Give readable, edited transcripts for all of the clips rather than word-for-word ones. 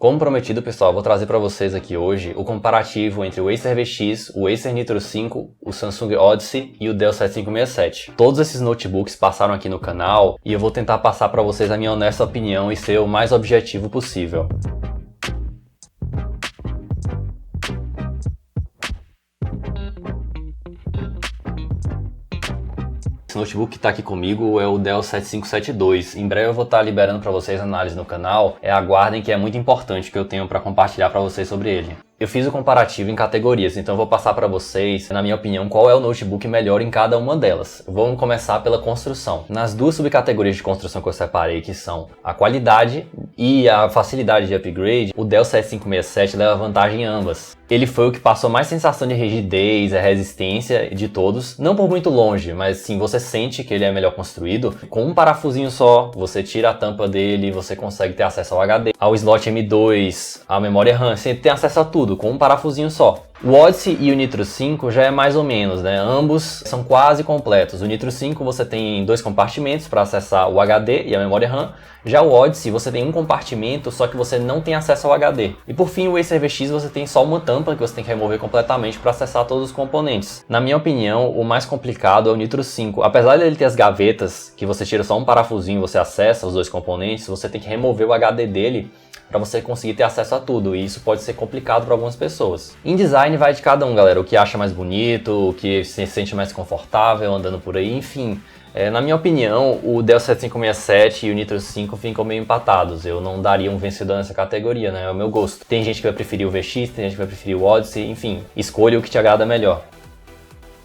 Como prometido, pessoal, vou trazer para vocês aqui hoje o comparativo entre o Acer VX, o Acer Nitro 5, o Samsung Odyssey e o Dell 7567. Todos esses notebooks passaram aqui no canal e eu vou tentar passar para vocês a minha honesta opinião e ser o mais objetivo possível. Esse notebook que está aqui comigo é o Dell 7572. Em breve eu vou estar liberando para vocês análise no canal. Aguardem, que é muito importante que eu tenho para compartilhar para vocês sobre ele. Eu fiz o comparativo em categorias, então eu vou passar para vocês, na minha opinião, qual é o notebook melhor em cada uma delas. Vamos começar pela construção. Nas duas subcategorias de construção que eu separei, que são a qualidade e a facilidade de upgrade, o Dell 7567 leva vantagem em ambas. Ele foi o que passou mais sensação de rigidez, a resistência de todos, não por muito longe, mas sim, você sente que ele é melhor construído. Com um parafusinho só, você tira a tampa dele, você consegue ter acesso ao HD, ao slot M2, à memória RAM, você tem acesso a tudo com um parafusinho só. O Odyssey e o Nitro 5 já é mais ou menos, né? Ambos são quase completos. O Nitro 5 você tem dois compartimentos para acessar o HD e a memória RAM. Já o Odyssey você tem um compartimento, só que você não tem acesso ao HD. E por fim, o Acer VX você tem só uma tampa que você tem que remover completamente para acessar todos os componentes. Na minha opinião, o mais complicado é o Nitro 5. Apesar dele ter as gavetas, que você tira só um parafusinho e você acessa os dois componentes, você tem que remover o HD dele para você conseguir ter acesso a tudo, e isso pode ser complicado para algumas pessoas. Em design vai de cada um, galera, o que acha mais bonito, o que se sente mais confortável andando por aí, enfim. Na minha opinião, o Dell 7567 e o Nitro 5 ficam meio empatados. Eu não daria um vencedor nessa categoria, né? É o meu gosto. Tem gente que vai preferir o VX, tem gente que vai preferir o Odyssey, enfim. Escolha o que te agrada melhor.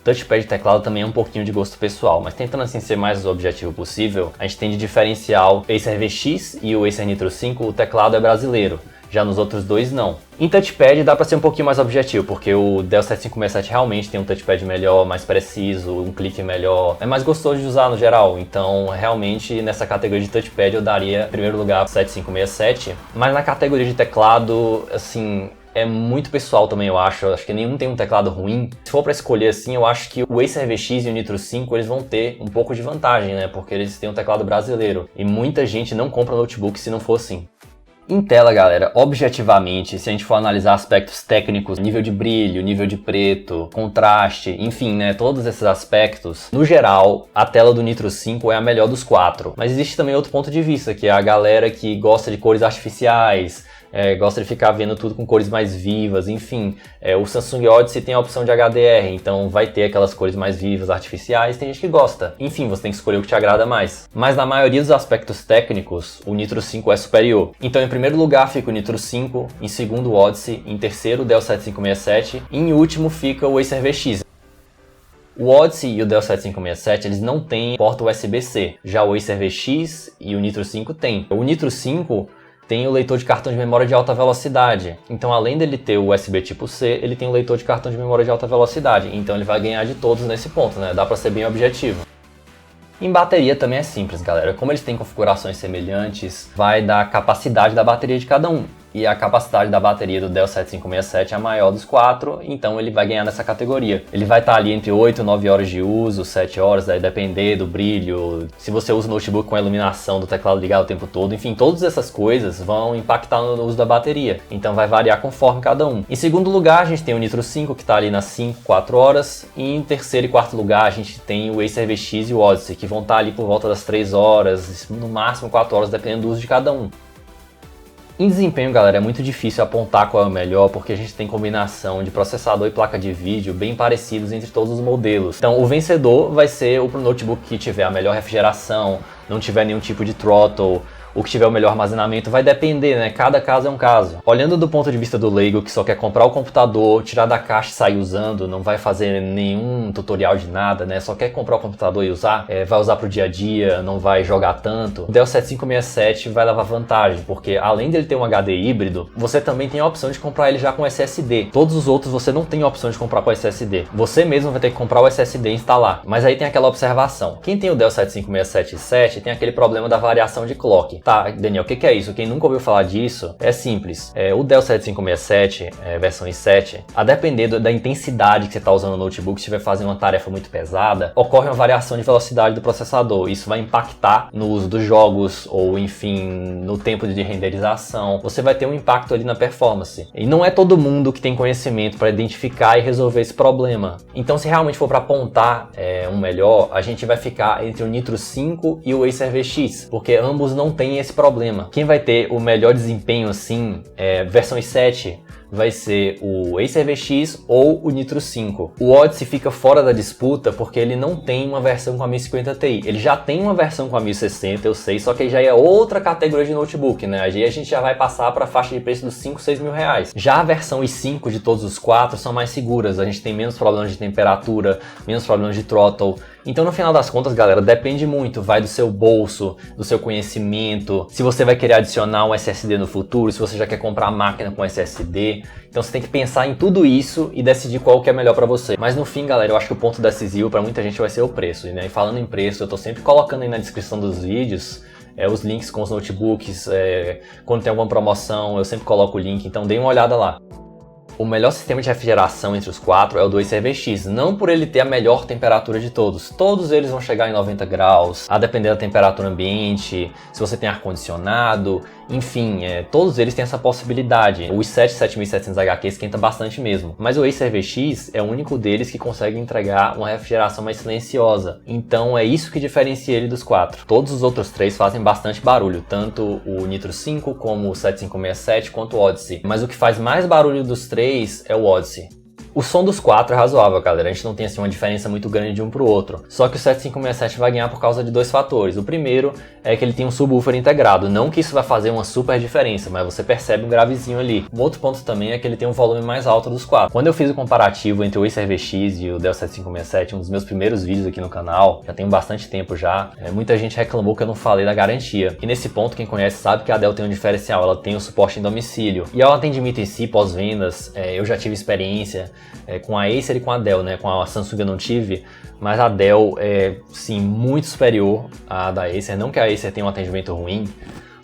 Touchpad e teclado também é um pouquinho de gosto pessoal, mas tentando assim ser mais objetivo possível, a gente tem de diferenciar o Acer VX e o Acer Nitro 5, o teclado é brasileiro. Já nos outros dois, não. Em touchpad dá para ser um pouquinho mais objetivo, porque o Dell 7567 realmente tem um touchpad melhor, mais preciso, um clique melhor. É mais gostoso de usar no geral, então realmente nessa categoria de touchpad eu daria em primeiro lugar o 7567. Mas na categoria de teclado, assim, é muito pessoal também, eu acho. Eu acho que nenhum tem um teclado ruim. Se for para escolher assim, eu acho que o Acer VX e o Nitro 5 eles vão ter um pouco de vantagem, né? Porque eles têm um teclado brasileiro. E muita gente não compra notebook se não for assim. Em tela, galera, objetivamente, se a gente for analisar aspectos técnicos, nível de brilho, nível de preto, contraste, enfim, né, todos esses aspectos, no geral, a tela do Nitro 5 é a melhor dos quatro. Mas existe também outro ponto de vista, que é a galera que gosta de cores artificiais, gosta de ficar vendo tudo com cores mais vivas, enfim. O Samsung Odyssey tem a opção de HDR, então vai ter aquelas cores mais vivas, artificiais, tem gente que gosta. Enfim, você tem que escolher o que te agrada mais. Mas na maioria dos aspectos técnicos, o Nitro 5 é superior. Então em primeiro lugar fica o Nitro 5, em segundo o Odyssey, em terceiro o Dell 7567 e em último fica o Acer VX. O Odyssey e o Dell 7567 eles não têm porta USB-C, já o Acer VX e o Nitro 5 tem. O Nitro 5 tem o leitor de cartão de memória de alta velocidade. Então, além dele ter o USB tipo C, ele tem o leitor de cartão de memória de alta velocidade. Então, ele vai ganhar de todos nesse ponto, né? Dá para ser bem objetivo. Em bateria também é simples, galera. Como eles têm configurações semelhantes, vai da capacidade da bateria de cada um. E a capacidade da bateria do Dell 7567 é a maior dos quatro, então ele vai ganhar nessa categoria. Ele vai estar ali entre 8 e 9 horas de uso, 7 horas, vai depender do brilho, se você usa o notebook com a iluminação do teclado ligado o tempo todo, enfim, todas essas coisas vão impactar no uso da bateria, então vai variar conforme cada um. Em segundo lugar, a gente tem o Nitro 5, que está ali nas 5, 4 horas, e em terceiro e quarto lugar, a gente tem o Acer VX e o Odyssey, que vão estar ali por volta das 3 horas, no máximo 4 horas, dependendo do uso de cada um. Em desempenho, galera, é muito difícil apontar qual é o melhor, porque a gente tem combinação de processador e placa de vídeo bem parecidos entre todos os modelos. Então, o vencedor vai ser o notebook que tiver a melhor refrigeração, não tiver nenhum tipo de throttle, o que tiver o melhor armazenamento, vai depender, né? Cada caso é um caso. Olhando do ponto de vista do leigo, que só quer comprar o computador, tirar da caixa e sair usando, não vai fazer nenhum tutorial de nada, né? Só quer comprar o computador e usar, vai usar pro dia a dia, não vai jogar tanto. O Dell 7567 vai levar vantagem, porque além dele ter um HD híbrido, você também tem a opção de comprar ele já com SSD. Todos os outros você não tem a opção de comprar com SSD. Você mesmo vai ter que comprar o SSD e instalar. Mas aí tem aquela observação. Quem tem o Dell 7567 tem aquele problema da variação de clock. Tá, Daniel, o que é isso? Quem nunca ouviu falar disso, é simples. O Dell 7567, versão i7, a depender da intensidade que você está usando no notebook, se estiver fazendo uma tarefa muito pesada, ocorre uma variação de velocidade do processador. Isso vai impactar no uso dos jogos, ou enfim, no tempo de renderização. Você vai ter um impacto ali na performance. E não é todo mundo que tem conhecimento para identificar e resolver esse problema. Então, se realmente for para apontar um melhor, a gente vai ficar entre o Nitro 5 e o Acer VX, porque ambos não têm esse problema. Quem vai ter o melhor desempenho assim, versão i7, vai ser o Acer VX ou o Nitro 5. O Odyssey fica fora da disputa porque ele não tem uma versão com a 1050 Ti. Ele já tem uma versão com a 1060, eu sei, só que já é outra categoria de notebook, né? Aí a gente já vai passar para a faixa de preço dos 5, 6 mil reais. Já a versão i5 de todos os quatro são mais seguras, a gente tem menos problemas de temperatura, menos problemas de throttle. Então, no final das contas, galera, depende muito, vai do seu bolso, do seu conhecimento, se você vai querer adicionar um SSD no futuro, se você já quer comprar máquina com SSD. Então, você tem que pensar em tudo isso e decidir qual que é melhor para você. Mas no fim, galera, eu acho que o ponto decisivo para muita gente vai ser o preço, né? E falando em preço, eu tô sempre colocando aí na descrição dos vídeos os links com os notebooks, quando tem alguma promoção, eu sempre coloco o link, então dê uma olhada lá. O melhor sistema de refrigeração entre os quatro é o do Acer VX, não por ele ter a melhor temperatura de todos. Todos eles vão chegar em 90 graus, a depender da temperatura ambiente, se você tem ar-condicionado, enfim, todos eles têm essa possibilidade. O i7 7700HQ esquenta bastante mesmo, mas o Acer VX é o único deles que consegue entregar uma refrigeração mais silenciosa. Então é isso que diferencia ele dos quatro. Todos os outros três fazem bastante barulho, tanto o Nitro 5 como o 7567 quanto o Odyssey. Mas o que faz mais barulho dos três é o Odyssey. O som dos quatro é razoável, galera, a gente não tem assim uma diferença muito grande de um pro outro. Só que o 7567 vai ganhar por causa de dois fatores. O primeiro é que ele tem um subwoofer integrado, não que isso vai fazer uma super diferença, mas você percebe um gravezinho ali. Um outro ponto também é que ele tem um volume mais alto dos quatro. Quando eu fiz o comparativo entre o Acer VX e o Dell 7567, um dos meus primeiros vídeos aqui no canal, já tem bastante tempo já, muita gente reclamou que eu não falei da garantia. E nesse ponto, quem conhece sabe que a Dell tem um diferencial, ela tem o suporte em domicílio. E ao atendimento em si, pós-vendas, eu já tive experiência com a Acer e com a Dell, né? Com a Samsung eu não tive, mas a Dell é, sim, muito superior à da Acer. Não que a Acer tenha um atendimento ruim,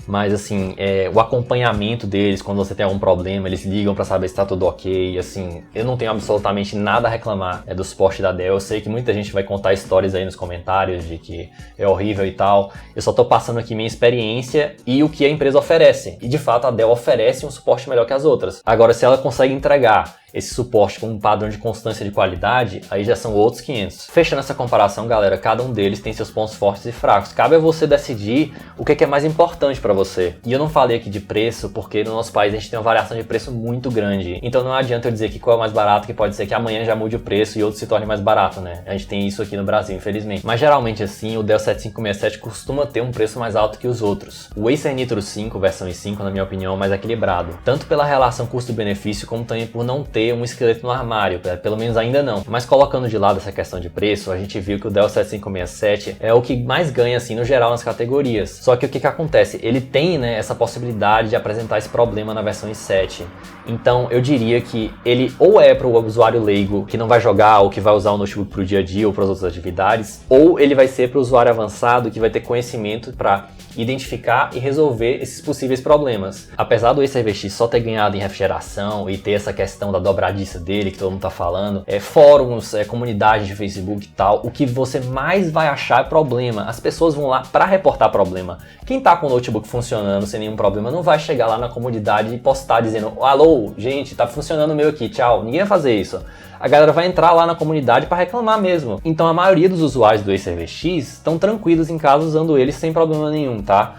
mas assim, o acompanhamento deles, quando você tem algum problema, eles ligam para saber se está tudo ok, assim, eu não tenho absolutamente nada a reclamar do suporte da Dell. Eu sei que muita gente vai contar histórias aí nos comentários de que é horrível e tal, eu só tô passando aqui minha experiência e o que a empresa oferece, e de fato a Dell oferece um suporte melhor que as outras. Agora, se ela consegue entregar esse suporte com um padrão de constância de qualidade, aí já são outros 500. Fechando essa comparação, galera, cada um deles tem seus pontos fortes e fracos. Cabe a você decidir o que é mais importante para você. E eu não falei aqui de preço, porque no nosso país a gente tem uma variação de preço muito grande. Então não adianta eu dizer que qual é o mais barato, que pode ser que amanhã já mude o preço e outro se torne mais barato, né? A gente tem isso aqui no Brasil, infelizmente. Mas geralmente assim, o Dell 7567 costuma ter um preço mais alto que os outros. O Acer Nitro 5, versão i5, na minha opinião, é mais equilibrado. Tanto pela relação custo-benefício, como também por não ter um esqueleto no armário, pelo menos ainda não. Mas colocando de lado essa questão de preço, a gente viu que o Dell 7567 é o que mais ganha assim no geral nas categorias. Só que o que acontece? Ele tem, né, essa possibilidade de apresentar esse problema na versão i7. Então eu diria que ele ou é para o usuário leigo que não vai jogar ou que vai usar o notebook para o dia a dia ou para as outras atividades, ou ele vai ser para o usuário avançado que vai ter conhecimento para identificar e resolver esses possíveis problemas. Apesar do Acer VX só ter ganhado em refrigeração e ter essa questão da dobradiça dele que todo mundo tá falando, fóruns, comunidade de Facebook e tal, o que você mais vai achar é problema. As pessoas vão lá para reportar problema. Quem tá com o notebook funcionando sem nenhum problema não vai chegar lá na comunidade e postar dizendo: alô, gente, tá funcionando o meu aqui, tchau. Ninguém vai fazer isso. A galera vai entrar lá na comunidade para reclamar mesmo. Então a maioria dos usuários do Acer VX estão tranquilos em casa usando ele sem problema nenhum, tá?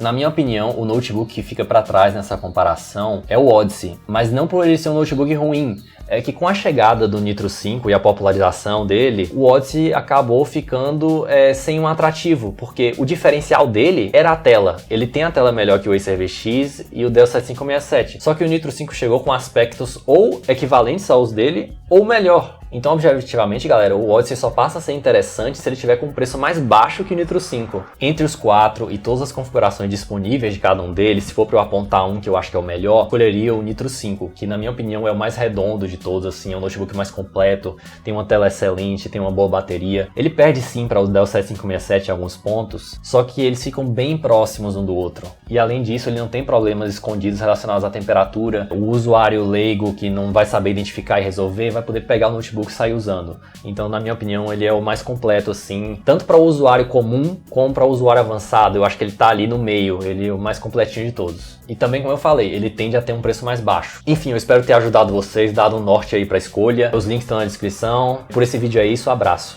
Na minha opinião, o notebook que fica para trás nessa comparação é o Odyssey, mas não por ele ser um notebook ruim. É que com a chegada do Nitro 5 e a popularização dele, o Odyssey acabou ficando sem um atrativo, porque o diferencial dele era a tela. Ele tem a tela melhor que o Acer VX e o Dell 7567, só que o Nitro 5 chegou com aspectos ou equivalentes aos dele, ou melhor. Então, objetivamente, galera, o Odyssey só passa a ser interessante se ele tiver com um preço mais baixo que o Nitro 5. Entre os quatro e todas as configurações disponíveis de cada um deles, se for para eu apontar um que eu acho que é o melhor, escolheria o Nitro 5, que na minha opinião é o mais redondo de todos, assim, é um notebook mais completo, tem uma tela excelente, tem uma boa bateria. Ele perde sim para o Dell 7567 em alguns pontos, só que eles ficam bem próximos um do outro. E além disso, ele não tem problemas escondidos relacionados à temperatura. O usuário leigo que não vai saber identificar e resolver vai poder pegar o notebook e sair usando. Então, na minha opinião, ele é o mais completo, assim, tanto para o usuário comum como para o usuário avançado. Eu acho que ele tá ali no meio, ele é o mais completinho de todos. E também, como eu falei, ele tende a ter um preço mais baixo. Enfim, eu espero ter ajudado vocês, dado um norte aí para a escolha. Os links estão na descrição. Por esse vídeo é isso, abraço.